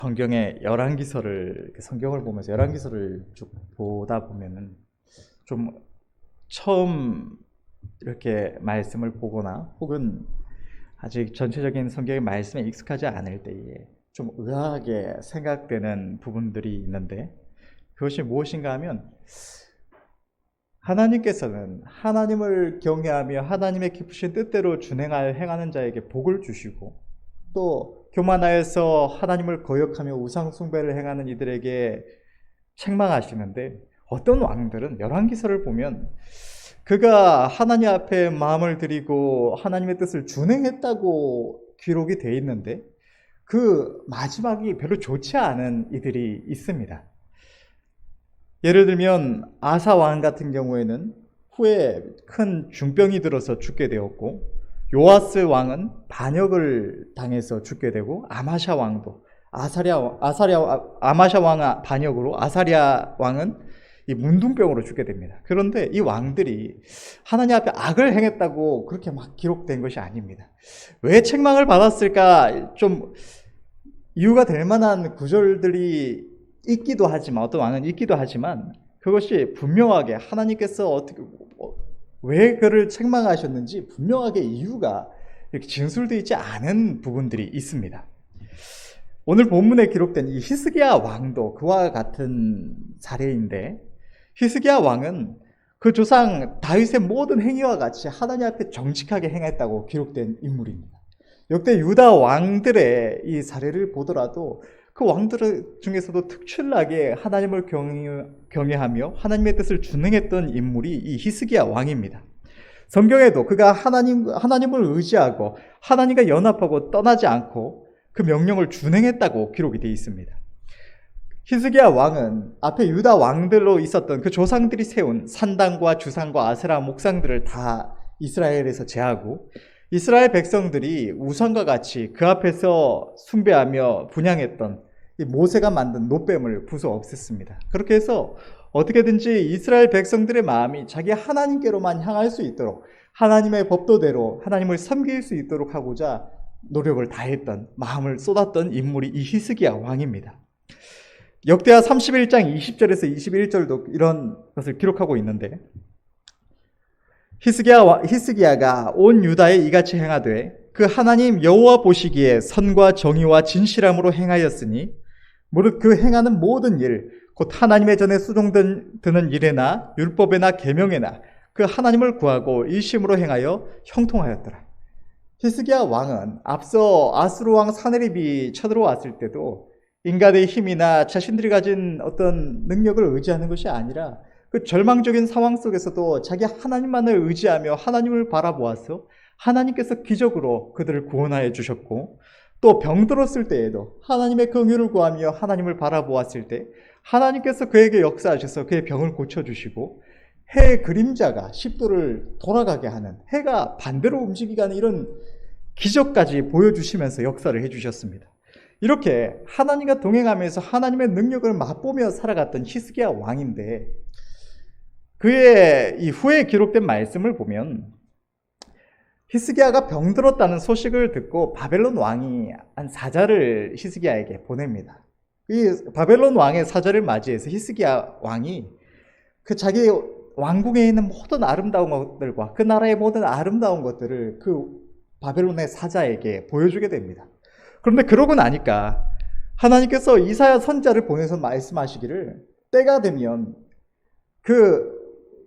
성경의 열왕기서를 성경을 보면서 열왕기서를 쭉 보다 보면은 좀 처음 이렇게 말씀을 보거나 혹은 아직 전체적인 성경의 말씀에 익숙하지 않을 때에 좀 의아하게 생각되는 부분들이 있는데, 그것이 무엇인가 하면 하나님께서는 하나님을 경외하며 하나님의 기쁘신 뜻대로 행하는 자에게 복을 주시고, 또 교만하여서 하나님을 거역하며 우상 숭배를 행하는 이들에게 책망하시는데, 어떤 왕들은 열왕기서를 보면 그가 하나님 앞에 마음을 드리고 하나님의 뜻을 준행했다고 기록이 되어 있는데, 그 마지막이 별로 좋지 않은 이들이 있습니다. 예를 들면 아사 왕 같은 경우에는 후에 큰 중병이 들어서 죽게 되었고, 요아스 왕은 반역을 당해서 죽게 되고, 아마샤 왕도 아마샤 왕 반역으로 아사랴 왕은 이 문둥병으로 죽게 됩니다. 그런데 이 왕들이 하나님 앞에 악을 행했다고 그렇게 막 기록된 것이 아닙니다. 왜 책망을 받았을까? 좀 이유가 될 만한 구절들이 있기도 하지만, 어떤 왕은 있기도 하지만, 그것이 분명하게 하나님께서 왜 그를 책망하셨는지 분명하게 이유가 이렇게 진술되어 있지 않은 부분들이 있습니다. 오늘 본문에 기록된 이 히스기야 왕도 그와 같은 사례인데, 히스기야 왕은 그 조상 다윗의 모든 행위와 같이 하나님 앞에 정직하게 행했다고 기록된 인물입니다. 역대 유다 왕들의 이 사례를 보더라도 그 왕들 중에서도 특출나게 하나님을 경외하며 하나님의 뜻을 준행했던 인물이 이 히스기야 왕입니다. 성경에도 그가 하나님을 의지하고 하나님과 연합하고 떠나지 않고 그 명령을 준행했다고 기록이 되어 있습니다. 히스기야 왕은 앞에 유다 왕들로 있었던 그 조상들이 세운 산당과 주상과 아세라 목상들을 다 이스라엘에서 제하고, 이스라엘 백성들이 우상과 같이 그 앞에서 숭배하며 분향했던 이 모세가 만든 놋뱀을 부숴 없앴습니다. 그렇게 해서 어떻게든지 이스라엘 백성들의 마음이 자기 하나님께로만 향할 수 있도록, 하나님의 법도대로 하나님을 섬길 수 있도록 하고자 노력을 다했던, 마음을 쏟았던 인물이 이 히스기야 왕입니다. 역대하 31장 20절에서 21절도 이런 것을 기록하고 있는데, 히스기야가 온 유다에 이같이 행하되 그 하나님 여호와 보시기에 선과 정의와 진실함으로 행하였으니, 무릇 그 행하는 모든 일, 곧 하나님의 전에 수종드는 일에나 율법에나 계명에나 그 하나님을 구하고 일심으로 행하여 형통하였더라. 히스기야 왕은 앞서 아수르 왕 사네립이 쳐들어왔을 때도 인간의 힘이나 자신들이 가진 어떤 능력을 의지하는 것이 아니라 그 절망적인 상황 속에서도 자기 하나님만을 의지하며 하나님을 바라보아서 하나님께서 기적으로 그들을 구원하여 주셨고, 또 병들었을 때에도 하나님의 긍휼을 구하며 하나님을 바라보았을 때 하나님께서 그에게 역사하셔서 그의 병을 고쳐주시고, 해의 그림자가 10도를 돌아가게 하는, 해가 반대로 움직이게 하는 이런 기적까지 보여주시면서 역사를 해주셨습니다. 이렇게 하나님과 동행하면서 하나님의 능력을 맛보며 살아갔던 히스기야 왕인데, 그의 이 후에 기록된 말씀을 보면 히스기야가 병들었다는 소식을 듣고 바벨론 왕이 한 사자를 히스기야에게 보냅니다. 이 바벨론 왕의 사자를 맞이해서 히스기야 왕이 그 자기 왕궁에 있는 모든 아름다운 것들과 그 나라의 모든 아름다운 것들을 그 바벨론의 사자에게 보여주게 됩니다. 그런데 그러고 나니까 하나님께서 이사야 선지자를 보내서 말씀하시기를, 때가 되면 그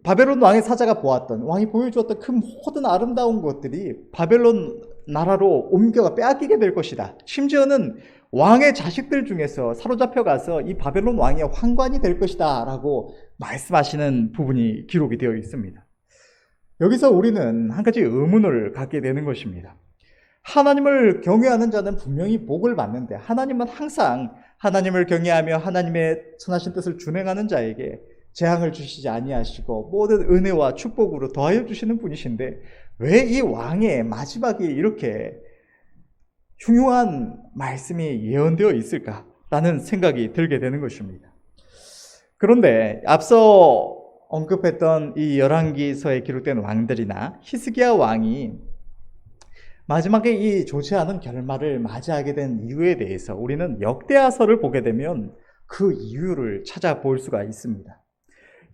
바벨론 왕의 사자가 왕이 보여주었던 그 모든 아름다운 것들이 바벨론 나라로 옮겨가 빼앗기게 될 것이다. 심지어는 왕의 자식들 중에서 사로잡혀 가서 이 바벨론 왕의 환관이 될 것이다 라고 말씀하시는 부분이 기록이 되어 있습니다. 여기서 우리는 한 가지 의문을 갖게 되는 것입니다. 하나님을 경외하는 자는 분명히 복을 받는데, 하나님은 항상 하나님을 경외하며 하나님의 선하신 뜻을 준행하는 자에게 재앙을 주시지 아니하시고 모든 은혜와 축복으로 더하여 주시는 분이신데, 왜 이 왕의 마지막이 이렇게 흉흉한 말씀이 예언되어 있을까라는 생각이 들게 되는 것입니다. 그런데 앞서 언급했던 이 열왕기서에 기록된 왕들이나 히스기야 왕이 마지막에 이 좋지 않은 결말을 맞이하게 된 이유에 대해서 우리는 역대하서를 보게 되면 그 이유를 찾아볼 수가 있습니다.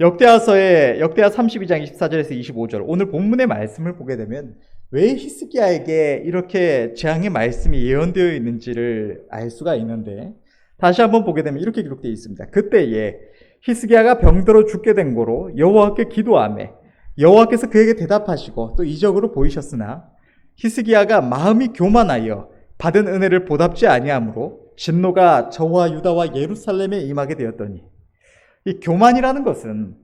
역대하 32장 24절에서 25절, 오늘 본문의 말씀을 보게 되면 왜 히스기야에게 이렇게 재앙의 말씀이 예언되어 있는지를 알 수가 있는데, 다시 한번 보게 되면 이렇게 기록되어 있습니다. 그때에 히스기야가 병들어 죽게 된 고로 여호와께 기도하매 여호와께서 그에게 대답하시고 또 이적으로 보이셨으나 히스기야가 마음이 교만하여 받은 은혜를 보답지 아니하므로 진노가 저와 유다와 예루살렘에 임하게 되었더니, 이 교만이라는 것은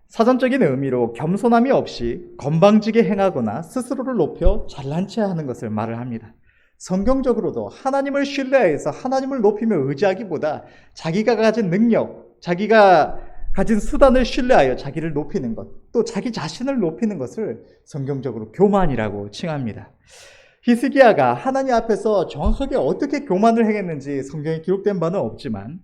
사전적인 의미로 겸손함이 없이 건방지게 행하거나 스스로를 높여 잘난 체 하는 것을 말을 합니다. 성경적으로도 하나님을 신뢰해서 하나님을 높이며 의지하기보다 자기가 가진 능력, 자기가 가진 수단을 신뢰하여 자기를 높이는 것, 또 자기 자신을 높이는 것을 성경적으로 교만이라고 칭합니다. 히스기야가 하나님 앞에서 정확하게 어떻게 교만을 행했는지 성경에 기록된 바는 없지만,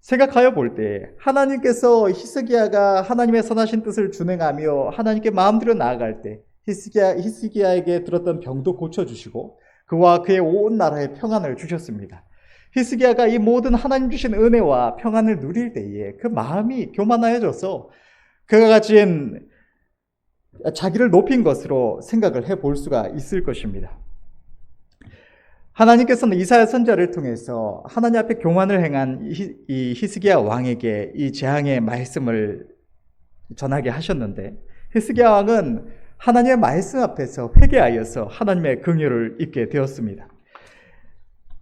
생각하여 볼 때 하나님께서 히스기야가 하나님의 선하신 뜻을 준행하며 하나님께 마음들여 나아갈 때 히스기야에게 들었던 병도 고쳐주시고 그와 그의 온 나라에 평안을 주셨습니다. 히스기야가 이 모든 하나님 주신 은혜와 평안을 누릴 때에 그 마음이 교만하여져서 그가 가진 자기를 높인 것으로 생각을 해볼 수가 있을 것입니다. 하나님께서는 이사야 선지자를 통해서 하나님 앞에 교만을 행한 이 히스기야 왕에게 이 재앙의 말씀을 전하게 하셨는데, 히스기야 왕은 하나님의 말씀 앞에서 회개하여서 하나님의 긍휼을 입게 되었습니다.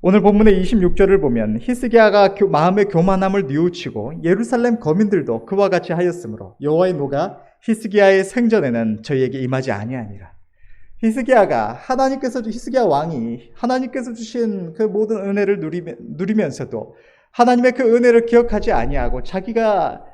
오늘 본문의 26절을 보면 히스기야가 마음의 교만함을 뉘우치고 예루살렘 거민들도 그와 같이 하였으므로 여호와의 노가 히스기야의 생전에는 저희에게 임하지 아니하니라. 히스기야 왕이 하나님께서 주신 그 모든 은혜를 누리면서도 하나님의 그 은혜를 기억하지 아니하고 자기가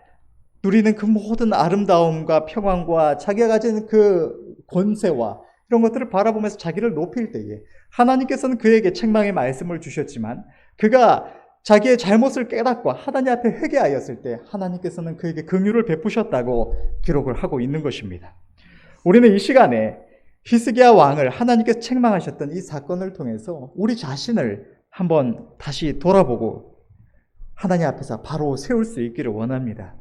누리는 그 모든 아름다움과 평안과 자기가 가진 그 권세와 이런 것들을 바라보면서 자기를 높일 때에 하나님께서는 그에게 책망의 말씀을 주셨지만, 그가 자기의 잘못을 깨닫고 하나님 앞에 회개하였을 때 하나님께서는 그에게 긍휼을 베푸셨다고 기록을 하고 있는 것입니다. 우리는 이 시간에 히스기야 왕을 하나님께서 책망하셨던 이 사건을 통해서 우리 자신을 한번 다시 돌아보고 하나님 앞에서 바로 세울 수 있기를 원합니다.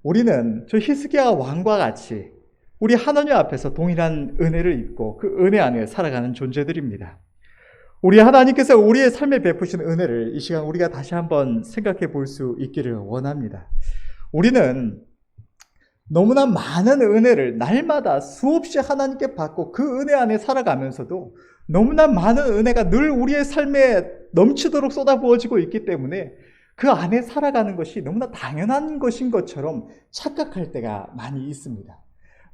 우리는 저 히스기야 왕과 같이 우리 하나님 앞에서 동일한 은혜를 입고 그 은혜 안에 살아가는 존재들입니다. 우리 하나님께서 우리의 삶에 베푸신 은혜를 이 시간 우리가 다시 한번 생각해 볼 수 있기를 원합니다. 우리는 너무나 많은 은혜를 날마다 수없이 하나님께 받고 그 은혜 안에 살아가면서도 너무나 많은 은혜가 늘 우리의 삶에 넘치도록 쏟아부어지고 있기 때문에 그 안에 살아가는 것이 너무나 당연한 것인 것처럼 착각할 때가 많이 있습니다.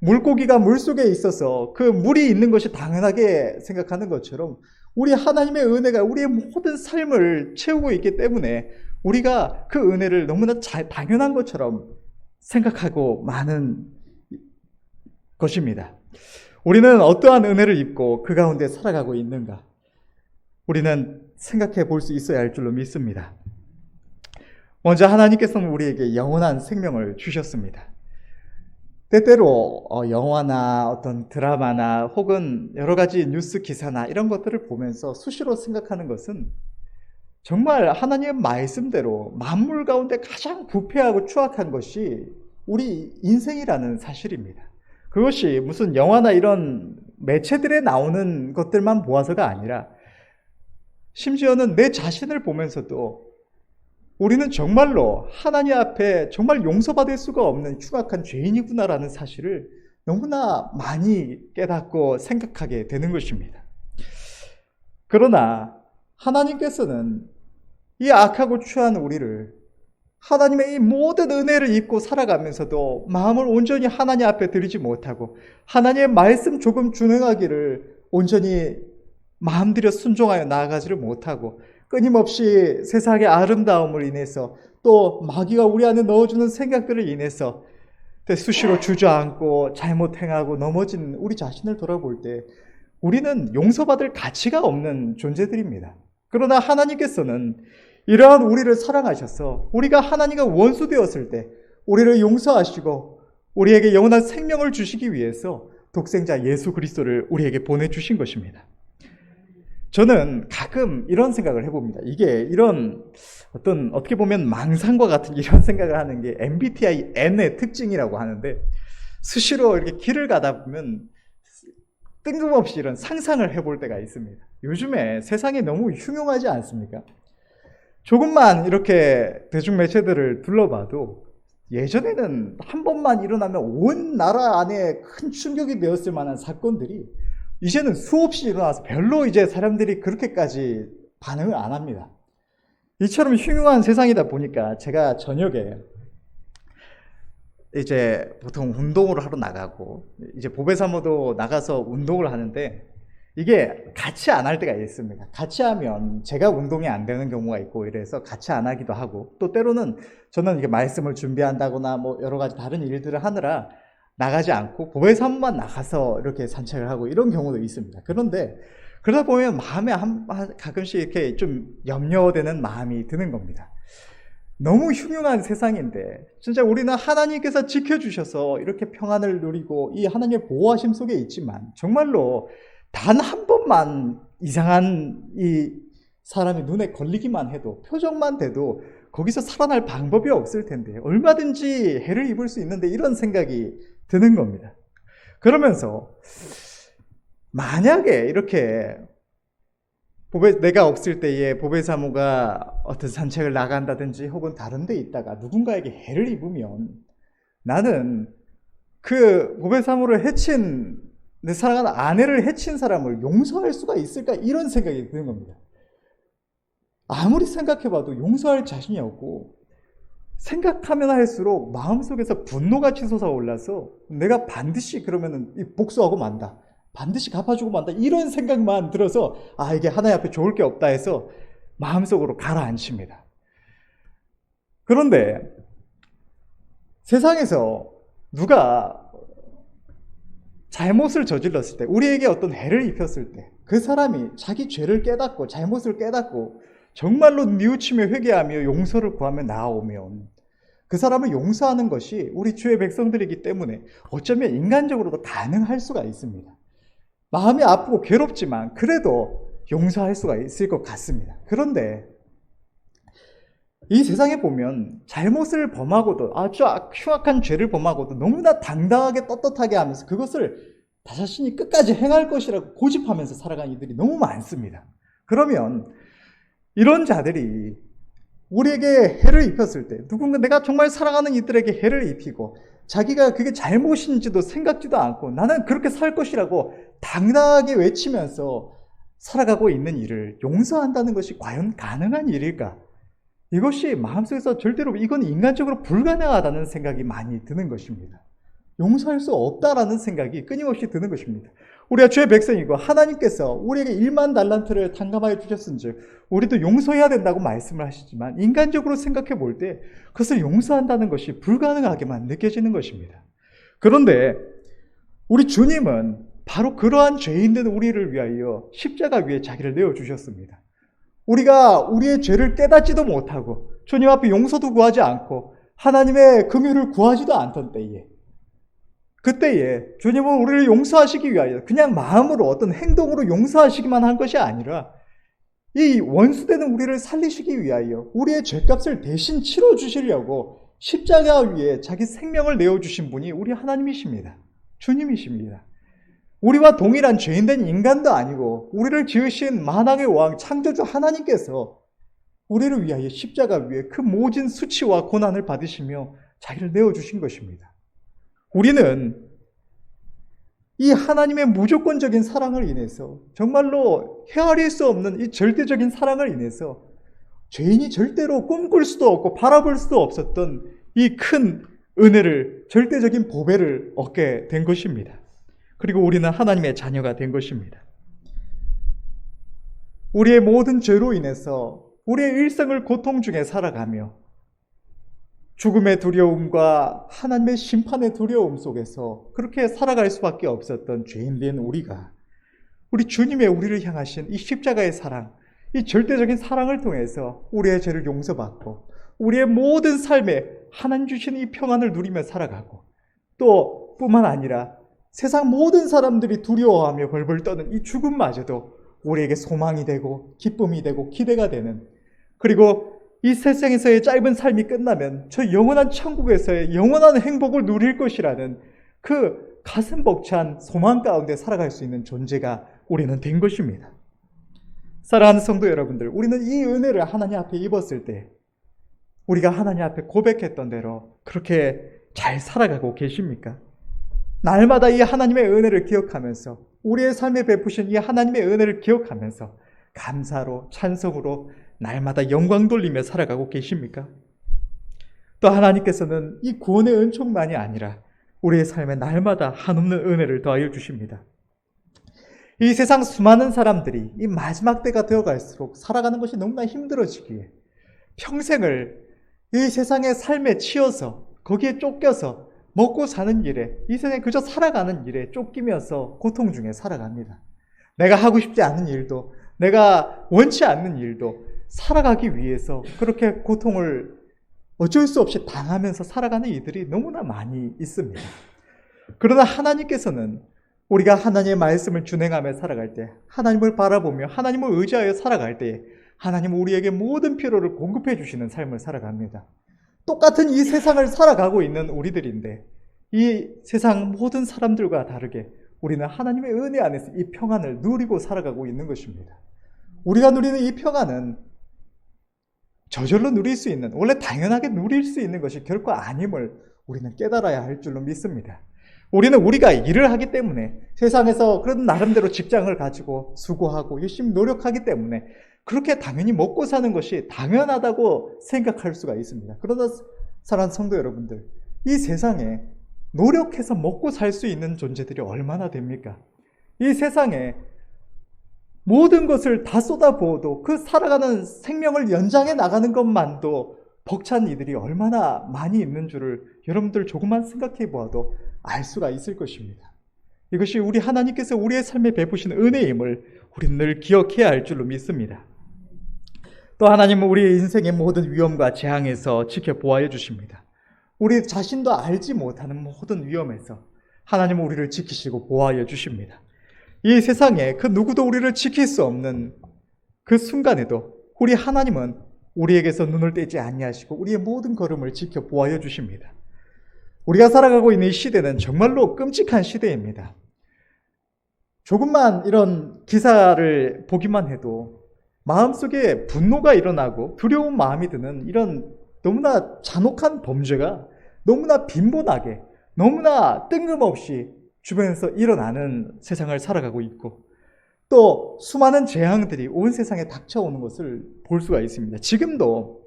물고기가 물속에 있어서 그 물이 있는 것이 당연하게 생각하는 것처럼 우리 하나님의 은혜가 우리의 모든 삶을 채우고 있기 때문에 우리가 그 은혜를 너무나 당연한 것처럼 생각하고 많은 것입니다. 우리는 어떠한 은혜를 입고 그 가운데 살아가고 있는가? 우리는 생각해 볼 수 있어야 할 줄로 믿습니다. 먼저 하나님께서는 우리에게 영원한 생명을 주셨습니다. 때때로 영화나 어떤 드라마나 혹은 여러 가지 뉴스 기사나 이런 것들을 보면서 수시로 생각하는 것은 정말 하나님의 말씀대로 만물 가운데 가장 부패하고 추악한 것이 우리 인생이라는 사실입니다. 그것이 무슨 영화나 이런 매체들에 나오는 것들만 보아서가 아니라 심지어는 내 자신을 보면서도 우리는 정말로 하나님 앞에 정말 용서받을 수가 없는 흉악한 죄인이구나라는 사실을 너무나 많이 깨닫고 생각하게 되는 것입니다. 그러나 하나님께서는 이 악하고 추한 우리를 하나님의 이 모든 은혜를 입고 살아가면서도 마음을 온전히 하나님 앞에 드리지 못하고 하나님의 말씀 조금 준행하기를 온전히 마음들여 순종하여 나아가지를 못하고 끊임없이 세상의 아름다움을 인해서 또 마귀가 우리 안에 넣어주는 생각들을 인해서 수시로 주저앉고 잘못 행하고 넘어진 우리 자신을 돌아볼 때 우리는 용서받을 가치가 없는 존재들입니다. 그러나 하나님께서는 이러한 우리를 사랑하셔서 우리가 하나님과 원수되었을 때 우리를 용서하시고 우리에게 영원한 생명을 주시기 위해서 독생자 예수 그리스도를 우리에게 보내주신 것입니다. 저는 가끔 이런 생각을 해봅니다. 이게 이런 어떤 어떻게 보면 망상과 같은 이런 생각을 하는 게 MBTI N의 특징이라고 하는데, 수시로 이렇게 길을 가다 보면 뜬금없이 이런 상상을 해볼 때가 있습니다. 요즘에 세상이 너무 흉흉하지 않습니까? 조금만 이렇게 대중매체들을 둘러봐도 예전에는 한 번만 일어나면 온 나라 안에 큰 충격이 되었을 만한 사건들이 이제는 수없이 일어나서 별로 이제 사람들이 그렇게까지 반응을 안 합니다. 이처럼 흉흉한 세상이다 보니까 제가 저녁에 이제 보통 운동을 하러 나가고, 이제 보배사모도 나가서 운동을 하는데 이게 같이 안 할 때가 있습니다. 같이 하면 제가 운동이 안 되는 경우가 있고, 이래서 같이 안 하기도 하고, 또 때로는 저는 이게 말씀을 준비한다거나 뭐 여러 가지 다른 일들을 하느라 나가지 않고 보배사모만 나가서 이렇게 산책을 하고 이런 경우도 있습니다. 그런데 그러다 보면 마음에 가끔씩 이렇게 좀 염려되는 마음이 드는 겁니다. 너무 흉흉한 세상인데 진짜 우리는 하나님께서 지켜주셔서 이렇게 평안을 누리고 이 하나님의 보호하심 속에 있지만, 정말로 단 한 번만 이상한 이 사람이 눈에 걸리기만 해도, 표정만 돼도 거기서 살아날 방법이 없을 텐데 얼마든지 해를 입을 수 있는데, 이런 생각이 드는 겁니다. 그러면서 만약에 이렇게 내가 없을 때에 보배사모가 어떤 산책을 나간다든지 혹은 다른 데 있다가 누군가에게 해를 입으면, 나는 그 보배사모를 해친, 내 사랑하는 아내를 해친 사람을 용서할 수가 있을까, 이런 생각이 드는 겁니다. 아무리 생각해봐도 용서할 자신이 없고, 생각하면 할수록 마음속에서 분노같이 솟아올라서 내가 반드시 그러면은 복수하고 만다, 반드시 갚아주고 만다, 이런 생각만 들어서 이게 하나님 앞에 좋을 게 없다 해서 마음속으로 가라앉힙니다. 그런데 세상에서 누가 잘못을 저질렀을 때, 우리에게 어떤 해를 입혔을 때, 그 사람이 자기 죄를 깨닫고 잘못을 깨닫고 정말로 뉘우치며 회개하며 용서를 구하며 나아오면, 그 사람을 용서하는 것이 우리 주의 백성들이기 때문에 어쩌면 인간적으로도 가능할 수가 있습니다. 마음이 아프고 괴롭지만 그래도 용서할 수가 있을 것 같습니다. 그런데 이 세상에 보면 잘못을 범하고도, 아주 흉악한 죄를 범하고도 너무나 당당하게 떳떳하게 하면서 그것을 자신이 끝까지 행할 것이라고 고집하면서 살아가는 이들이 너무 많습니다. 그러면 이런 자들이 우리에게 해를 입혔을 때, 누군가 내가 정말 사랑하는 이들에게 해를 입히고 자기가 그게 잘못인지도 생각지도 않고 나는 그렇게 살 것이라고 당당하게 외치면서 살아가고 있는 일을 용서한다는 것이 과연 가능한 일일까? 이것이 마음속에서 절대로 이건 인간적으로 불가능하다는 생각이 많이 드는 것입니다. 용서할 수 없다라는 생각이 끊임없이 드는 것입니다. 우리가 주의 백성이고 하나님께서 우리에게 1만 달란트를 탕감하여 주셨은즉 우리도 용서해야 된다고 말씀을 하시지만, 인간적으로 생각해 볼 때 그것을 용서한다는 것이 불가능하게만 느껴지는 것입니다. 그런데 우리 주님은 바로 그러한 죄인된 우리를 위하여 십자가 위에 자기를 내어주셨습니다. 우리가 우리의 죄를 깨닫지도 못하고 주님 앞에 용서도 구하지 않고 하나님의 긍휼을 구하지도 않던 때에, 그때에 주님은 우리를 용서하시기 위하여 그냥 마음으로 어떤 행동으로 용서하시기만 한 것이 아니라 이 원수되는 우리를 살리시기 위하여 우리의 죄값을 대신 치러주시려고 십자가 위에 자기 생명을 내어주신 분이 우리 하나님이십니다. 주님이십니다. 우리와 동일한 죄인된 인간도 아니고 우리를 지으신 만왕의 왕 창조주 하나님께서 우리를 위하여 십자가 위에 그 모진 수치와 고난을 받으시며 자기를 내어주신 것입니다. 우리는 이 하나님의 무조건적인 사랑을 인해서, 정말로 헤아릴 수 없는 이 절대적인 사랑을 인해서 죄인이 절대로 꿈꿀 수도 없고 바라볼 수도 없었던 이 큰 은혜를, 절대적인 보배를 얻게 된 것입니다. 그리고 우리는 하나님의 자녀가 된 것입니다. 우리의 모든 죄로 인해서 우리의 일생을 고통 중에 살아가며 죽음의 두려움과 하나님의 심판의 두려움 속에서 그렇게 살아갈 수밖에 없었던 죄인된 우리가, 우리 주님의 우리를 향하신 이 십자가의 사랑, 이 절대적인 사랑을 통해서 우리의 죄를 용서받고 우리의 모든 삶에 하나님 주신 이 평안을 누리며 살아가고, 또 뿐만 아니라 세상 모든 사람들이 두려워하며 벌벌 떠는 이 죽음마저도 우리에게 소망이 되고 기쁨이 되고 기대가 되는, 그리고 이 세상에서의 짧은 삶이 끝나면 저 영원한 천국에서의 영원한 행복을 누릴 것이라는 그 가슴 벅찬 소망 가운데 살아갈 수 있는 존재가 우리는 된 것입니다. 사랑하는 성도 여러분들, 우리는 이 은혜를 하나님 앞에 입었을 때 우리가 하나님 앞에 고백했던 대로 그렇게 잘 살아가고 계십니까? 날마다 이 하나님의 은혜를 기억하면서, 우리의 삶에 베푸신 이 하나님의 은혜를 기억하면서 감사로, 찬송으로 날마다 영광 돌리며 살아가고 계십니까? 또 하나님께서는 이 구원의 은총만이 아니라 우리의 삶에 날마다 한없는 은혜를 더하여 주십니다. 이 세상 수많은 사람들이 이 마지막 때가 되어갈수록 살아가는 것이 너무나 힘들어지기에 평생을 이 세상의 삶에 치여서, 거기에 쫓겨서 먹고 사는 일에, 이 세상에 그저 살아가는 일에 쫓기면서 고통 중에 살아갑니다. 내가 하고 싶지 않은 일도, 내가 원치 않는 일도 살아가기 위해서 그렇게 고통을 어쩔 수 없이 당하면서 살아가는 이들이 너무나 많이 있습니다. 그러나 하나님께서는 우리가 하나님의 말씀을 준행하며 살아갈 때, 하나님을 바라보며 하나님을 의지하여 살아갈 때 하나님은 우리에게 모든 필요를 공급해 주시는 삶을 살아갑니다. 똑같은 이 세상을 살아가고 있는 우리들인데 이 세상 모든 사람들과 다르게 우리는 하나님의 은혜 안에서 이 평안을 누리고 살아가고 있는 것입니다. 우리가 누리는 이 평안은 저절로 누릴 수 있는, 원래 당연하게 누릴 수 있는 것이 결코 아님을 우리는 깨달아야 할 줄로 믿습니다. 우리는 우리가 일을 하기 때문에, 세상에서 그런 나름대로 직장을 가지고 수고하고 열심히 노력하기 때문에 그렇게 당연히 먹고 사는 것이 당연하다고 생각할 수가 있습니다. 그러나 사랑하는 성도 여러분들, 이 세상에 노력해서 먹고 살 수 있는 존재들이 얼마나 됩니까? 이 세상에 모든 것을 다 쏟아부어도 그 살아가는 생명을 연장해 나가는 것만도 벅찬 이들이 얼마나 많이 있는 줄을 여러분들 조금만 생각해 보아도 알 수가 있을 것입니다. 이것이 우리 하나님께서 우리의 삶에 베푸신 은혜임을 우리는 늘 기억해야 할 줄로 믿습니다. 또 하나님은 우리의 인생의 모든 위험과 재앙에서 지켜보아해 주십니다. 우리 자신도 알지 못하는 모든 위험에서 하나님은 우리를 지키시고 보호하여 주십니다. 이 세상에 그 누구도 우리를 지킬 수 없는 그 순간에도 우리 하나님은 우리에게서 눈을 떼지 아니하시고 우리의 모든 걸음을 지켜 보호하여 주십니다. 우리가 살아가고 있는 이 시대는 정말로 끔찍한 시대입니다. 조금만 이런 기사를 보기만 해도 마음속에 분노가 일어나고 두려운 마음이 드는 이런 너무나 잔혹한 범죄가 너무나 빈번하게, 너무나 뜬금없이 주변에서 일어나는 세상을 살아가고 있고, 또 수많은 재앙들이 온 세상에 닥쳐오는 것을 볼 수가 있습니다. 지금도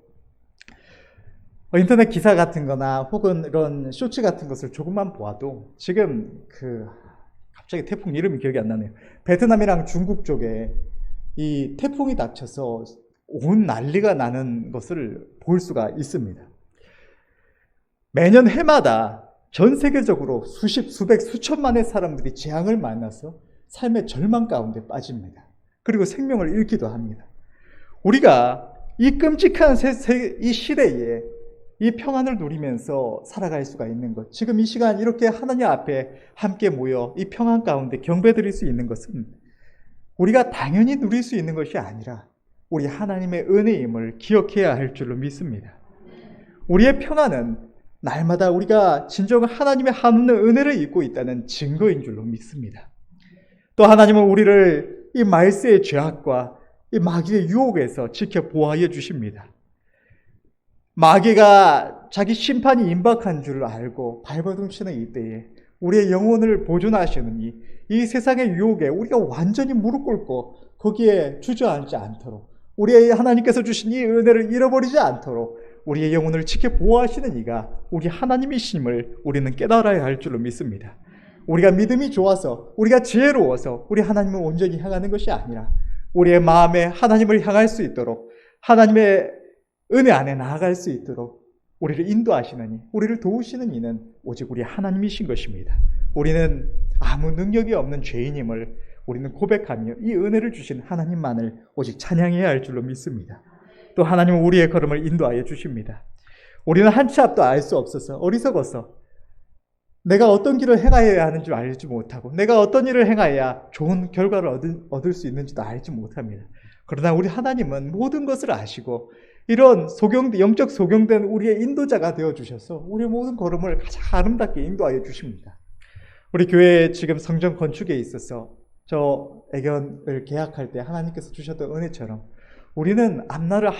인터넷 기사 같은 거나 혹은 이런 쇼츠 같은 것을 조금만 보아도 지금 갑자기 태풍 이름이 기억이 안 나네요. 베트남이랑 중국 쪽에 이 태풍이 닥쳐서 온 난리가 나는 것을 볼 수가 있습니다. 매년 해마다 전 세계적으로 수십, 수백, 수천만의 사람들이 재앙을 만나서 삶의 절망 가운데 빠집니다. 그리고 생명을 잃기도 합니다. 우리가 이 끔찍한 이 시대에 이 평안을 누리면서 살아갈 수가 있는 것, 지금 이 시간 이렇게 하나님 앞에 함께 모여 이 평안 가운데 경배드릴 수 있는 것은 우리가 당연히 누릴 수 있는 것이 아니라 우리 하나님의 은혜임을 기억해야 할 줄로 믿습니다. 우리의 평안은 날마다 우리가 진정한 하나님의 한없는 은혜를 입고 있다는 증거인 줄로 믿습니다. 또 하나님은 우리를 이 말세의 죄악과 이 마귀의 유혹에서 지켜 보호하여 주십니다. 마귀가 자기 심판이 임박한 줄을 알고 발버둥치는 이때에 우리의 영혼을 보존하시느니 이 세상의 유혹에 우리가 완전히 무릎 꿇고 거기에 주저앉지 않도록, 우리의 하나님께서 주신 이 은혜를 잃어버리지 않도록 우리의 영혼을 지켜 보호하시는 이가 우리 하나님이심을 우리는 깨달아야 할 줄로 믿습니다. 우리가 믿음이 좋아서, 우리가 지혜로워서 우리 하나님을 온전히 향하는 것이 아니라 우리의 마음에 하나님을 향할 수 있도록, 하나님의 은혜 안에 나아갈 수 있도록 우리를 인도하시느니, 우리를 도우시는 이는 오직 우리 하나님이신 것입니다. 우리는 아무 능력이 없는 죄인임을 우리는 고백하며 이 은혜를 주신 하나님만을 오직 찬양해야 할 줄로 믿습니다. 또 하나님은 우리의 걸음을 인도하여 주십니다. 우리는 한 치 앞도 알 수 없어서 어리석어서 내가 어떤 길을 행하여야 하는지 알지 못하고 내가 어떤 일을 행하여야 좋은 결과를 얻을 수 있는지도 알지 못합니다. 그러나 우리 하나님은 모든 것을 아시고 이런 영적 소경된 우리의 인도자가 되어주셔서 우리의 모든 걸음을 가장 아름답게 인도하여 주십니다. 우리 교회 지금 성전 건축에 있어서 저 애견을 계약할 때 하나님께서 주셨던 은혜처럼 우리는 앞날을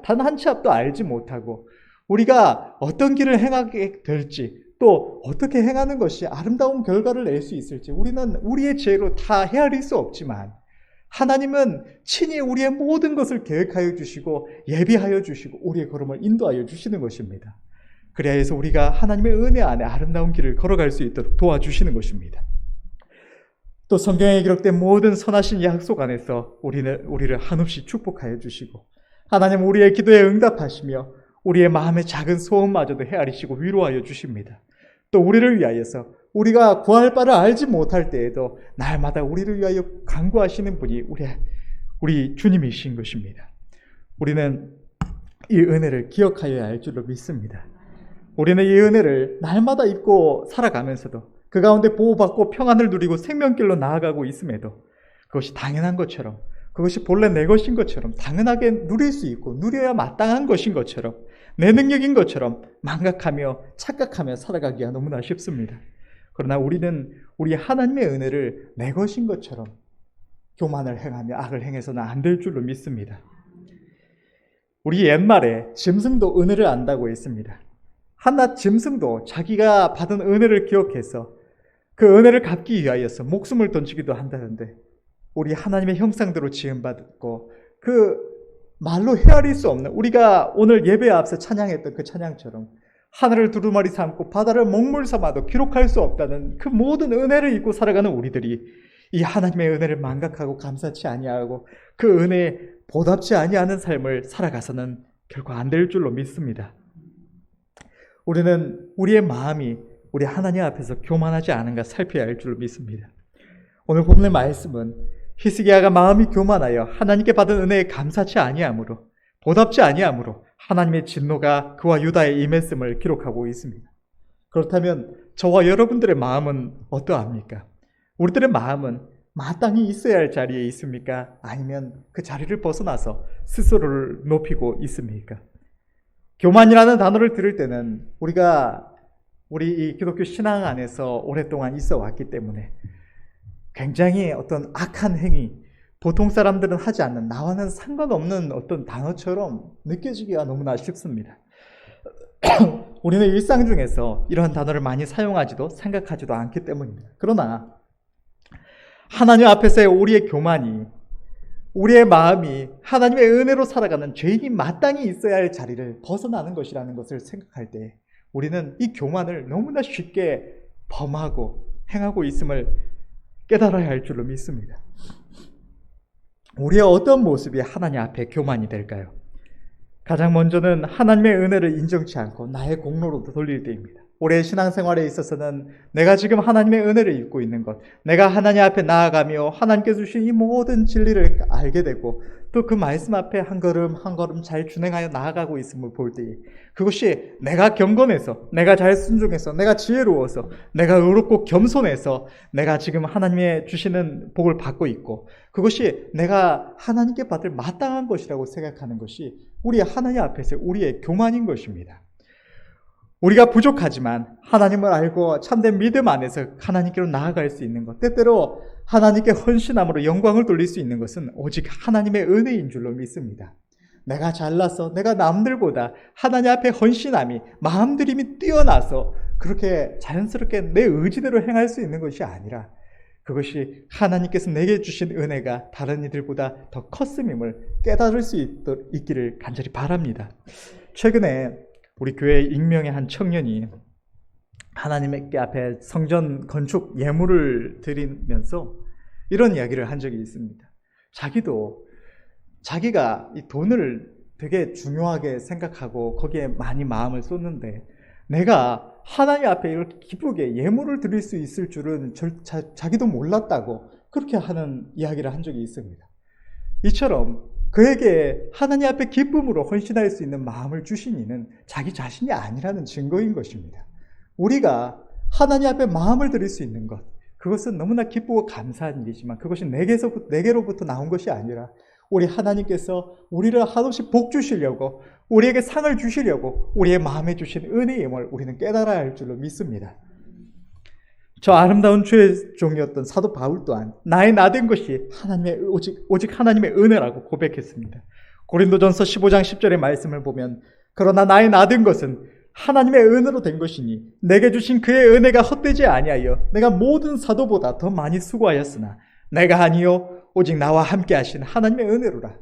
단 한 치 앞도 알지 못하고 우리가 어떤 길을 행하게 될지 또 어떻게 행하는 것이 아름다운 결과를 낼 수 있을지 우리는 우리의 지혜로 다 헤아릴 수 없지만 하나님은 친히 우리의 모든 것을 계획하여 주시고 예비하여 주시고 우리의 걸음을 인도하여 주시는 것입니다. 그래야 해서 우리가 하나님의 은혜 안에 아름다운 길을 걸어갈 수 있도록 도와주시는 것입니다. 또 성경에 기록된 모든 선하신 약속 안에서 우리를 한없이 축복하여 주시고 하나님 우리의 기도에 응답하시며 우리의 마음의 작은 소원마저도 헤아리시고 위로하여 주십니다. 또 우리를 위하여서 우리가 구할 바를 알지 못할 때에도 날마다 우리를 위하여 간구하시는 분이 우리 주님이신 것입니다. 우리는 이 은혜를 기억하여야 할 줄로 믿습니다. 우리는 이 은혜를 날마다 입고 살아가면서도 그 가운데 보호받고 평안을 누리고 생명길로 나아가고 있음에도 그것이 당연한 것처럼 그것이 본래 내 것인 것처럼 당연하게 누릴 수 있고 누려야 마땅한 것인 것처럼 내 능력인 것처럼 망각하며 착각하며 살아가기가 너무나 쉽습니다. 그러나 우리는 우리 하나님의 은혜를 내 것인 것처럼 교만을 행하며 악을 행해서는 안 될 줄로 믿습니다. 우리 옛말에 짐승도 은혜를 안다고 했습니다. 한낱 짐승도 자기가 받은 은혜를 기억해서 그 은혜를 갚기 위하여서 목숨을 던지기도 한다는데 우리 하나님의 형상대로 지음받고 그 말로 헤아릴 수 없는 우리가 오늘 예배에 앞서 찬양했던 그 찬양처럼 하늘을 두루마리 삼고 바다를 먹물 삼아도 기록할 수 없다는 그 모든 은혜를 입고 살아가는 우리들이 이 하나님의 은혜를 망각하고 감사치 아니하고 그 은혜에 보답치 아니하는 삶을 살아가서는 결코 안 될 줄로 믿습니다. 우리는 우리의 마음이 우리 하나님 앞에서 교만하지 않은가 살펴야 할 줄로 믿습니다. 오늘 본문의 말씀은 히스기야가 마음이 교만하여 하나님께 받은 은혜에 감사치 아니하므로 보답지 아니하므로 하나님의 진노가 그와 유다에 임했음을 기록하고 있습니다. 그렇다면 저와 여러분들의 마음은 어떠합니까? 우리들의 마음은 마땅히 있어야 할 자리에 있습니까? 아니면 그 자리를 벗어나서 스스로를 높이고 있습니까? 교만이라는 단어를 들을 때는 우리 이 기독교 신앙 안에서 오랫동안 있어 왔기 때문에 굉장히 어떤 악한 행위, 보통 사람들은 하지 않는 나와는 상관없는 어떤 단어처럼 느껴지기가 너무나 쉽습니다. 우리는 일상 중에서 이러한 단어를 많이 사용하지도 생각하지도 않기 때문입니다. 그러나 하나님 앞에서의 우리의 교만이 우리의 마음이 하나님의 은혜로 살아가는 죄인이 마땅히 있어야 할 자리를 벗어나는 것이라는 것을 생각할 때 우리는 이 교만을 너무나 쉽게 범하고 행하고 있음을 깨달아야 할 줄로 믿습니다. 우리의 어떤 모습이 하나님 앞에 교만이 될까요? 가장 먼저는 하나님의 은혜를 인정치 않고 나의 공로로 돌릴 때입니다. 올해 신앙생활에 있어서는 내가 지금 하나님의 은혜를 입고 있는 것, 내가 하나님 앞에 나아가며 하나님께서 주신 이 모든 진리를 알게 되고 또 그 말씀 앞에 한 걸음 한 걸음 잘 준행하여 나아가고 있음을 볼 때에 그것이 내가 경건해서, 내가 잘 순종해서, 내가 지혜로워서, 내가 의롭고 겸손해서 내가 지금 하나님의 주시는 복을 받고 있고 그것이 내가 하나님께 받을 마땅한 것이라고 생각하는 것이 우리 하나님 앞에서 우리의 교만인 것입니다. 우리가 부족하지만 하나님을 알고 참된 믿음 안에서 하나님께로 나아갈 수 있는 것, 때때로 하나님께 헌신함으로 영광을 돌릴 수 있는 것은 오직 하나님의 은혜인 줄로 믿습니다. 내가 잘나서 내가 남들보다 하나님 앞에 헌신함이 마음들임이 뛰어나서 그렇게 자연스럽게 내 의지대로 행할 수 있는 것이 아니라 그것이 하나님께서 내게 주신 은혜가 다른 이들보다 더 컸음임을 깨달을 수 있기를 간절히 바랍니다. 최근에 우리 교회 익명의 한 청년이 하나님께 앞에 성전 건축 예물을 드리면서 이런 이야기를 한 적이 있습니다. 자기가 이 돈을 되게 중요하게 생각하고 거기에 많이 마음을 쏟는데 내가 하나님 앞에 이렇게 기쁘게 예물을 드릴 수 있을 줄은 자기도 몰랐다고 그렇게 하는 이야기를 한 적이 있습니다. 이처럼 그에게 하나님 앞에 기쁨으로 헌신할 수 있는 마음을 주신 이는 자기 자신이 아니라는 증거인 것입니다. 우리가 하나님 앞에 마음을 드릴 수 있는 것, 그것은 너무나 기쁘고 감사한 일이지만 그것이 내게로부터 나온 것이 아니라 우리 하나님께서 우리를 한없이 복 주시려고, 우리에게 상을 주시려고 우리의 마음에 주신 은혜임을 우리는 깨달아야 할 줄로 믿습니다. 저 아름다운 주의 종이었던 사도 바울 또한 나의 나된 것이 오직 하나님의 은혜라고 고백했습니다. 고린도전서 15장 10절의 말씀을 보면, 그러나 나의 나된 것은 하나님의 은혜로 된 것이니 내게 주신 그의 은혜가 헛되지 아니하여 내가 모든 사도보다 더 많이 수고하였으나 내가 아니요 오직 나와 함께 하신 하나님의 은혜로라.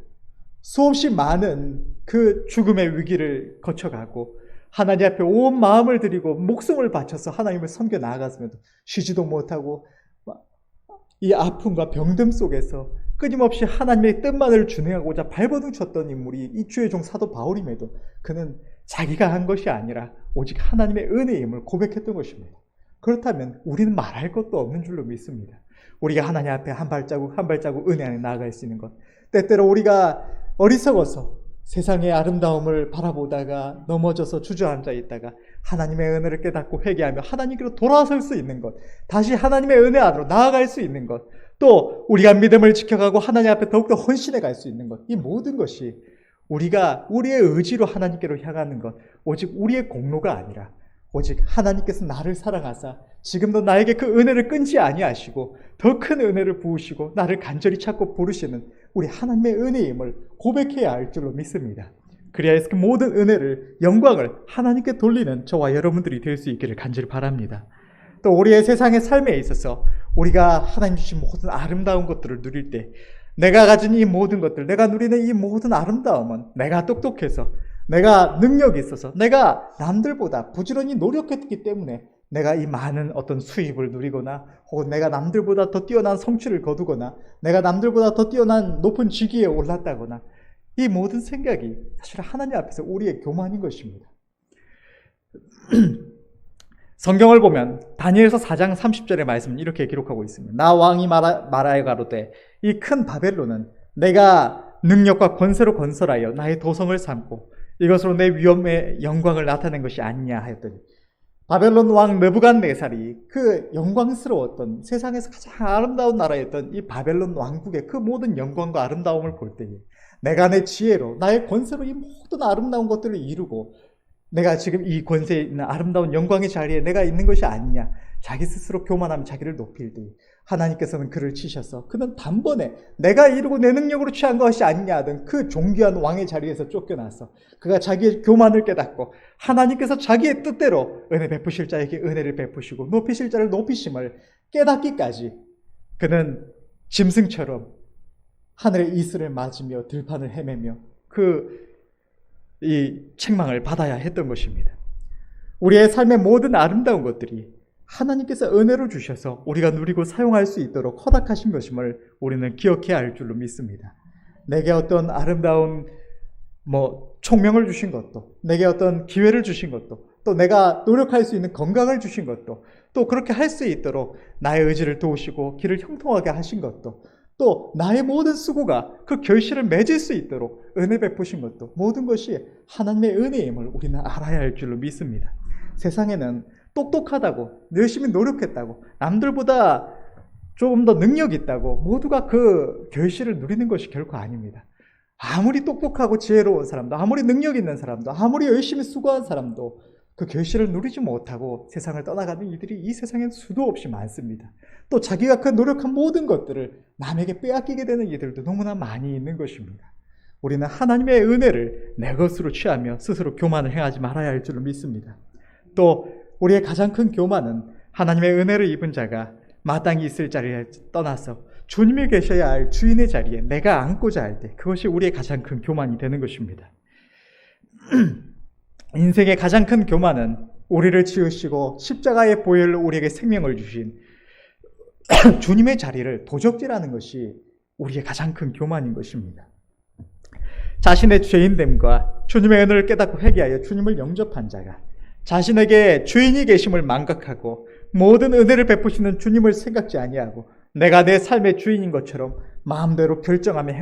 수없이 많은 그 죽음의 위기를 거쳐가고 하나님 앞에 온 마음을 들이고 목숨을 바쳐서 하나님을 섬겨 나아갔음에도 쉬지도 못하고 이 아픔과 병듦 속에서 끊임없이 하나님의 뜻만을 준행하고자 발버둥 쳤던 인물이 이 주의 종 사도 바울임에도 그는 자기가 한 것이 아니라 오직 하나님의 은혜임을 고백했던 것입니다. 그렇다면 우리는 말할 것도 없는 줄로 믿습니다. 우리가 하나님 앞에 한 발자국 한 발자국 은혜 안에 나아갈 수 있는 것, 때때로 우리가 어리석어서 세상의 아름다움을 바라보다가 넘어져서 주저앉아 있다가 하나님의 은혜를 깨닫고 회개하며 하나님께로 돌아설 수 있는 것, 다시 하나님의 은혜 안으로 나아갈 수 있는 것, 또 우리가 믿음을 지켜가고 하나님 앞에 더욱더 헌신해 갈 수 있는 것, 이 모든 것이 우리가 우리의 의지로 하나님께로 향하는 것, 오직 우리의 공로가 아니라 오직 하나님께서 나를 사랑하사 지금도 나에게 그 은혜를 끊지 아니하시고 더 큰 은혜를 부으시고 나를 간절히 찾고 부르시는 우리 하나님의 은혜임을 고백해야 할 줄로 믿습니다. 그래야 그 모든 은혜를, 영광을 하나님께 돌리는 저와 여러분들이 될 수 있기를 간절히 바랍니다. 또 우리의 세상의 삶에 있어서 우리가 하나님 주신 모든 아름다운 것들을 누릴 때, 내가 가진 이 모든 것들, 내가 누리는 이 모든 아름다움은 내가 똑똑해서, 내가 능력이 있어서, 내가 남들보다 부지런히 노력했기 때문에 내가 이 많은 어떤 수입을 누리거나, 혹은 내가 남들보다 더 뛰어난 성취를 거두거나, 내가 남들보다 더 뛰어난 높은 직위에 올랐다거나, 이 모든 생각이 사실 하나님 앞에서 우리의 교만인 것입니다. 성경을 보면 다니엘서 4장 30절의 말씀은 이렇게 기록하고 있습니다. 나 왕이 말하여 가로되 이 큰 바벨론은 내가 능력과 권세로 건설하여 나의 도성을 삼고 이것으로 내 위엄의 영광을 나타낸 것이 아니냐 하였더니, 바벨론 왕 느부갓네살이 그 영광스러웠던 세상에서 가장 아름다운 나라였던 이 바벨론 왕국의 그 모든 영광과 아름다움을 볼 때에 내가 내 지혜로 나의 권세로 이 모든 아름다운 것들을 이루고 내가 지금 이 권세에 있는 아름다운 영광의 자리에 내가 있는 것이 아니냐, 자기 스스로 교만하며 자기를 높일 때 하나님께서는 그를 치셔서 그는 단번에 내가 이루고 내 능력으로 취한 것이 아니냐 하던 그 존귀한 왕의 자리에서 쫓겨나서 그가 자기의 교만을 깨닫고 하나님께서 자기의 뜻대로 은혜 베푸실 자에게 은혜를 베푸시고 높이실 자를 높이심을 깨닫기까지 그는 짐승처럼 하늘의 이슬을 맞으며 들판을 헤매며 이 책망을 받아야 했던 것입니다. 우리의 삶의 모든 아름다운 것들이 하나님께서 은혜로 주셔서 우리가 누리고 사용할 수 있도록 허락하신 것임을 우리는 기억해야 할 줄로 믿습니다. 내게 어떤 아름다운 총명을 주신 것도, 내게 어떤 기회를 주신 것도, 또 내가 노력할 수 있는 건강을 주신 것도, 또 그렇게 할 수 있도록 나의 의지를 도우시고 길을 형통하게 하신 것도, 또 나의 모든 수고가 그 결실을 맺을 수 있도록 은혜 베푸신 것도, 모든 것이 하나님의 은혜임을 우리는 알아야 할 줄로 믿습니다. 세상에는 똑똑하다고, 열심히 노력했다고, 남들보다 조금 더 능력이 있다고 모두가 그 결실을 누리는 것이 결코 아닙니다. 아무리 똑똑하고 지혜로운 사람도, 아무리 능력 있는 사람도, 아무리 열심히 수고한 사람도 그 결실을 누리지 못하고 세상을 떠나가는 이들이 이 세상엔 수도 없이 많습니다. 또 자기가 그 노력한 모든 것들을 남에게 빼앗기게 되는 이들도 너무나 많이 있는 것입니다. 우리는 하나님의 은혜를 내 것으로 취하며 스스로 교만을 행하지 말아야 할 줄로 믿습니다. 또 우리의 가장 큰 교만은 하나님의 은혜를 입은 자가 마땅히 있을 자리에 떠나서 주님이 계셔야 할 주인의 자리에 내가 앉고자 할 때, 그것이 우리의 가장 큰 교만이 되는 것입니다. 인생의 가장 큰 교만은 우리를 지으시고 십자가의 보혈로 우리에게 생명을 주신 주님의 자리를 도적질하는 것이 우리의 가장 큰 교만인 것입니다. 자신의 죄인됨과 주님의 은혜를 깨닫고 회개하여 주님을 영접한 자가 자신에게 주인이 계심을 망각하고 모든 은혜를 베푸시는 주님을 생각지 아니하고 내가 내 삶의 주인인 것처럼 마음대로 결정하며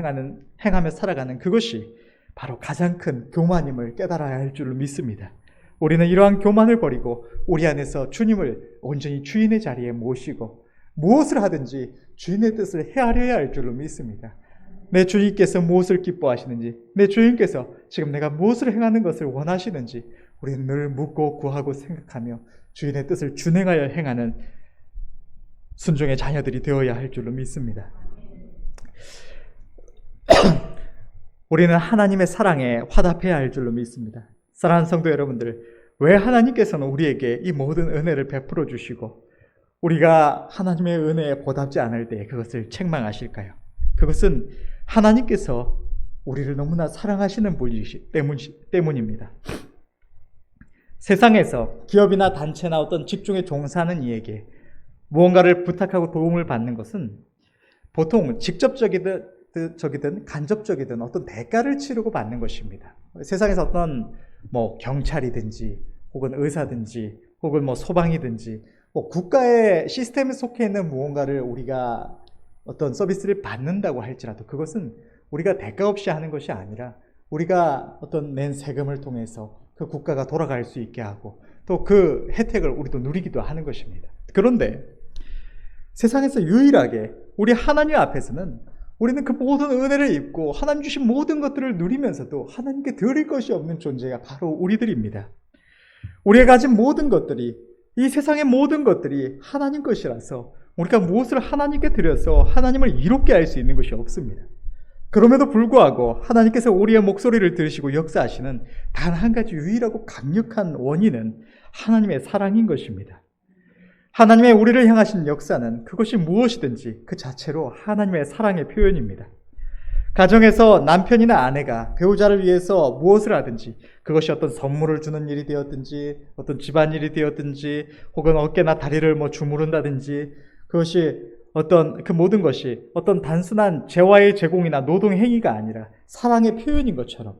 행하며 살아가는 그것이 바로 가장 큰 교만임을 깨달아야 할 줄로 믿습니다. 우리는 이러한 교만을 버리고 우리 안에서 주님을 온전히 주인의 자리에 모시고 무엇을 하든지 주인의 뜻을 헤아려야 할 줄로 믿습니다. 내 주인께서 무엇을 기뻐하시는지, 내 주인께서 지금 내가 무엇을 행하는 것을 원하시는지 우리는 늘 묻고 구하고 생각하며 주인의 뜻을 준행하여 행하는 순종의 자녀들이 되어야 할 줄로 믿습니다. 우리는 하나님의 사랑에 화답해야 할 줄로 믿습니다. 사랑하는 성도 여러분들, 왜 하나님께서는 우리에게 이 모든 은혜를 베풀어 주시고 우리가 하나님의 은혜에 보답지 않을 때 그것을 책망하실까요? 그것은 하나님께서 우리를 너무나 사랑하시는 분이시 때문입니다. 세상에서 기업이나 단체나 어떤 직종에 종사하는 이에게 무언가를 부탁하고 도움을 받는 것은 보통 직접적이든 간접적이든 어떤 대가를 치르고 받는 것입니다. 세상에서 어떤 경찰이든지 혹은 의사든지 혹은 소방이든지 국가의 시스템에 속해 있는 무언가를 우리가 어떤 서비스를 받는다고 할지라도 그것은 우리가 대가 없이 하는 것이 아니라 우리가 어떤 낸 세금을 통해서 그 국가가 돌아갈 수 있게 하고 또 그 혜택을 우리도 누리기도 하는 것입니다. 그런데 세상에서 유일하게 우리 하나님 앞에서는 우리는 그 모든 은혜를 입고 하나님 주신 모든 것들을 누리면서도 하나님께 드릴 것이 없는 존재가 바로 우리들입니다. 우리가 가진 모든 것들이, 이 세상의 모든 것들이 하나님 것이라서 우리가 무엇을 하나님께 드려서 하나님을 이롭게 할 수 있는 것이 없습니다. 그럼에도 불구하고 하나님께서 우리의 목소리를 들으시고 역사하시는 단 한 가지 유일하고 강력한 원인은 하나님의 사랑인 것입니다. 하나님의 우리를 향하신 역사는 그것이 무엇이든지 그 자체로 하나님의 사랑의 표현입니다. 가정에서 남편이나 아내가 배우자를 위해서 무엇을 하든지 그것이 어떤 선물을 주는 일이 되었든지 어떤 집안일이 되었든지 혹은 어깨나 다리를 주무른다든지 그것이 그 모든 것이 어떤 단순한 재화의 제공이나 노동 행위가 아니라 사랑의 표현인 것처럼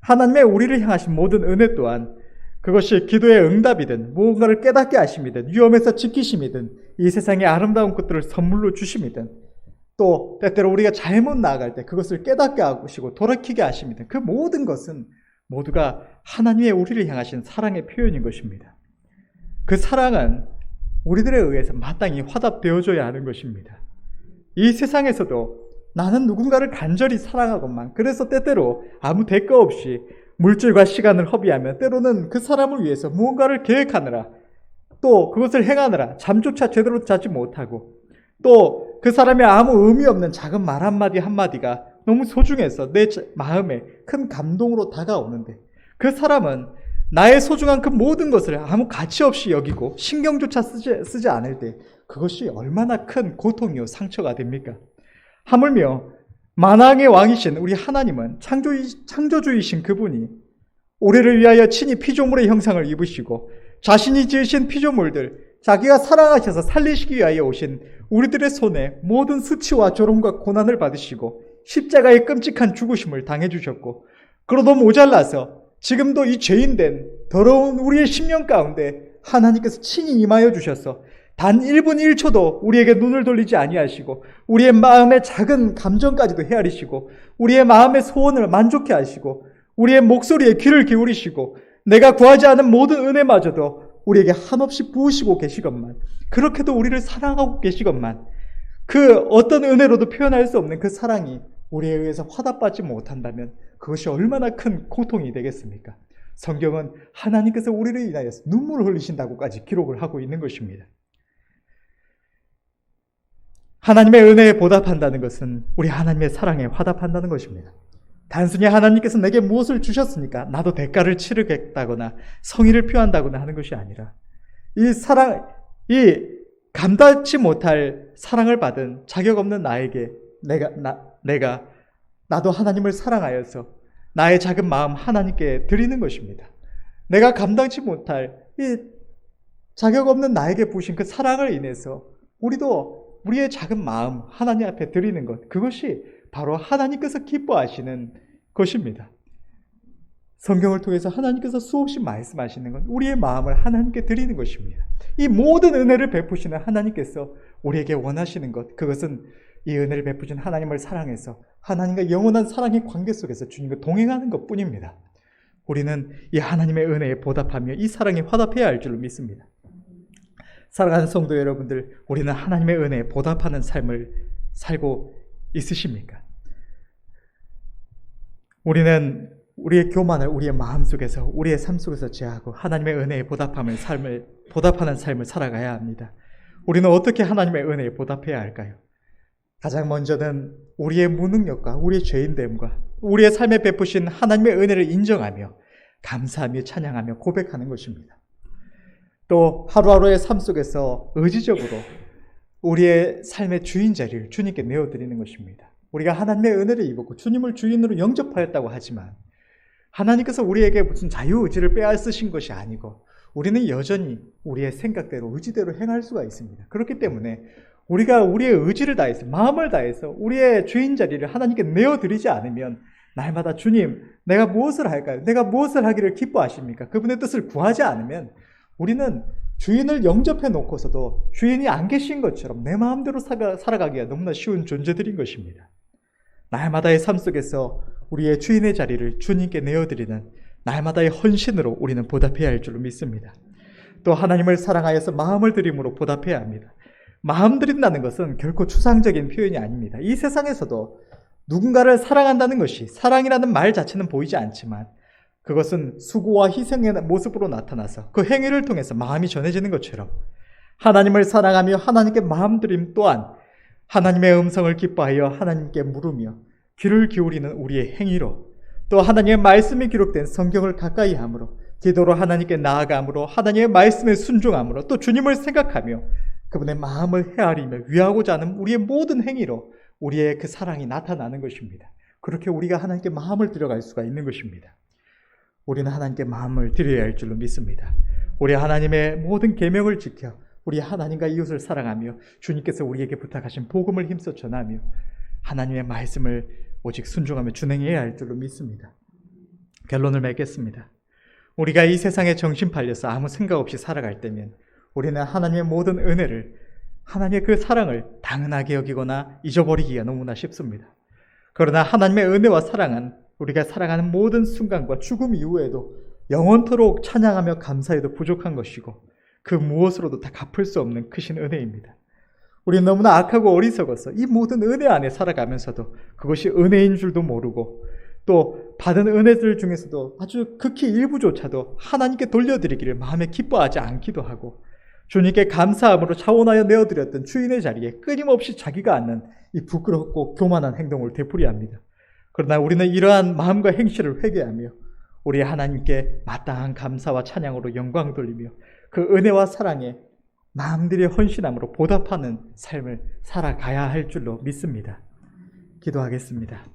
하나님의 우리를 향하신 모든 은혜 또한 그것이 기도의 응답이든 무언가를 깨닫게 하심이든 위험에서 지키심이든 이 세상의 아름다운 것들을 선물로 주심이든 또 때때로 우리가 잘못 나아갈 때 그것을 깨닫게 하시고 돌이키게 하심이든 그 모든 것은 모두가 하나님의 우리를 향하신 사랑의 표현인 것입니다. 그 사랑은 우리들에 의해서 마땅히 화답되어져야 하는 것입니다. 이 세상에서도 나는 누군가를 간절히 사랑하건만 그래서 때때로 아무 대가 없이 물질과 시간을 허비하며 때로는 그 사람을 위해서 무언가를 계획하느라 또 그것을 행하느라 잠조차 제대로 자지 못하고 또 그 사람의 아무 의미 없는 작은 말 한마디 한마디가 너무 소중해서 내 마음에 큰 감동으로 다가오는데 그 사람은 나의 소중한 그 모든 것을 아무 가치 없이 여기고 신경조차 쓰지 않을 때 그것이 얼마나 큰 고통이요 상처가 됩니까? 하물며 만왕의 왕이신 우리 하나님은 창조주이신 그분이 우리를 위하여 친히 피조물의 형상을 입으시고 자신이 지으신 피조물들 자기가 사랑하셔서 살리시기 위하여 오신 우리들의 손에 모든 수치와 조롱과 고난을 받으시고 십자가의 끔찍한 죽으심을 당해주셨고 그러도 모자라서 지금도 이 죄인된 더러운 우리의 심령 가운데 하나님께서 친히 임하여 주셔서 단 1분 1초도 우리에게 눈을 돌리지 아니하시고 우리의 마음의 작은 감정까지도 헤아리시고 우리의 마음의 소원을 만족해 하시고 우리의 목소리에 귀를 기울이시고 내가 구하지 않은 모든 은혜마저도 우리에게 한없이 부으시고 계시건만 그렇게도 우리를 사랑하고 계시건만 그 어떤 은혜로도 표현할 수 없는 그 사랑이 우리에 의해서 화답받지 못한다면 그것이 얼마나 큰 고통이 되겠습니까? 성경은 하나님께서 우리를 인하여서 눈물을 흘리신다고까지 기록을 하고 있는 것입니다. 하나님의 은혜에 보답한다는 것은 우리 하나님의 사랑에 화답한다는 것입니다. 단순히 하나님께서 내게 무엇을 주셨으니까 나도 대가를 치르겠다거나 성의를 표한다거나 하는 것이 아니라 이 감당치 못할 사랑을 받은 자격 없는 나에게 나도 하나님을 사랑하여서 나의 작은 마음 하나님께 드리는 것입니다. 내가 감당치 못할 이 자격 없는 나에게 부으신 그 사랑을 인해서 우리도 우리의 작은 마음 하나님 앞에 드리는 것, 그것이 바로 하나님께서 기뻐하시는 것입니다. 성경을 통해서 하나님께서 수없이 말씀하시는 건 우리의 마음을 하나님께 드리는 것입니다. 이 모든 은혜를 베푸시는 하나님께서 우리에게 원하시는 것, 그것은 이 은혜를 베푸신 하나님을 사랑해서 하나님과 영원한 사랑의 관계 속에서 주님과 동행하는 것뿐입니다. 우리는 이 하나님의 은혜에 보답하며 이 사랑에 화답해야 할 줄로 믿습니다. 사랑하는 성도 여러분들, 우리는 하나님의 은혜에 보답하는 삶을 살고 있으십니까? 우리는 우리의 교만을 우리의 마음속에서, 우리의 삶 속에서 제하고 하나님의 은혜에 보답하는 삶을 살아가야 합니다. 우리는 어떻게 하나님의 은혜에 보답해야 할까요? 가장 먼저는 우리의 무능력과 우리의 죄인됨과 우리의 삶에 베푸신 하나님의 은혜를 인정하며 감사하며 찬양하며 고백하는 것입니다. 또 하루하루의 삶 속에서 의지적으로 우리의 삶의 주인 자리를 주님께 내어드리는 것입니다. 우리가 하나님의 은혜를 입었고 주님을 주인으로 영접하였다고 하지만 하나님께서 우리에게 무슨 자유의지를 빼앗으신 것이 아니고 우리는 여전히 우리의 생각대로 의지대로 행할 수가 있습니다. 그렇기 때문에 우리가 우리의 의지를 다해서, 마음을 다해서 우리의 주인 자리를 하나님께 내어드리지 않으면 날마다 주님, 내가 무엇을 할까요? 내가 무엇을 하기를 기뻐하십니까? 그분의 뜻을 구하지 않으면 우리는 주인을 영접해 놓고서도 주인이 안 계신 것처럼 내 마음대로 살아가기가 너무나 쉬운 존재들인 것입니다. 날마다의 삶 속에서 우리의 주인의 자리를 주님께 내어드리는 날마다의 헌신으로 우리는 보답해야 할 줄로 믿습니다. 또 하나님을 사랑하여서 마음을 드림으로 보답해야 합니다. 마음 드린다는 것은 결코 추상적인 표현이 아닙니다. 이 세상에서도 누군가를 사랑한다는 것이, 사랑이라는 말 자체는 보이지 않지만 그것은 수고와 희생의 모습으로 나타나서 그 행위를 통해서 마음이 전해지는 것처럼 하나님을 사랑하며 하나님께 마음 드림 또한 하나님의 음성을 기뻐하여 하나님께 물으며 귀를 기울이는 우리의 행위로, 또 하나님의 말씀이 기록된 성경을 가까이 함으로, 기도로 하나님께 나아감으로, 하나님의 말씀에 순종함으로, 또 주님을 생각하며 그분의 마음을 헤아리며 위하고자 하는 우리의 모든 행위로 우리의 그 사랑이 나타나는 것입니다. 그렇게 우리가 하나님께 마음을 들여갈 수가 있는 것입니다. 우리는 하나님께 마음을 드려야 할 줄로 믿습니다. 우리 하나님의 모든 계명을 지켜 우리 하나님과 이웃을 사랑하며 주님께서 우리에게 부탁하신 복음을 힘써 전하며 하나님의 말씀을 오직 순종하며 준행해야 할 줄로 믿습니다. 결론을 맺겠습니다. 우리가 이 세상에 정신 팔려서 아무 생각 없이 살아갈 때면 우리는 하나님의 모든 은혜를, 하나님의 그 사랑을 당연하게 여기거나 잊어버리기가 너무나 쉽습니다. 그러나 하나님의 은혜와 사랑은 우리가 살아가는 모든 순간과 죽음 이후에도 영원토록 찬양하며 감사해도 부족한 것이고 그 무엇으로도 다 갚을 수 없는 크신 은혜입니다. 우리는 너무나 악하고 어리석어서 이 모든 은혜 안에 살아가면서도 그것이 은혜인 줄도 모르고 또 받은 은혜들 중에서도 아주 극히 일부조차도 하나님께 돌려드리기를 마음에 기뻐하지 않기도 하고 주님께 감사함으로 차원하여 내어드렸던 주인의 자리에 끊임없이 자기가 앉는 이 부끄럽고 교만한 행동을 되풀이합니다. 그러나 우리는 이러한 마음과 행실을 회개하며 우리 하나님께 마땅한 감사와 찬양으로 영광 돌리며 그 은혜와 사랑에 마음들의 헌신함으로 보답하는 삶을 살아가야 할 줄로 믿습니다. 기도하겠습니다.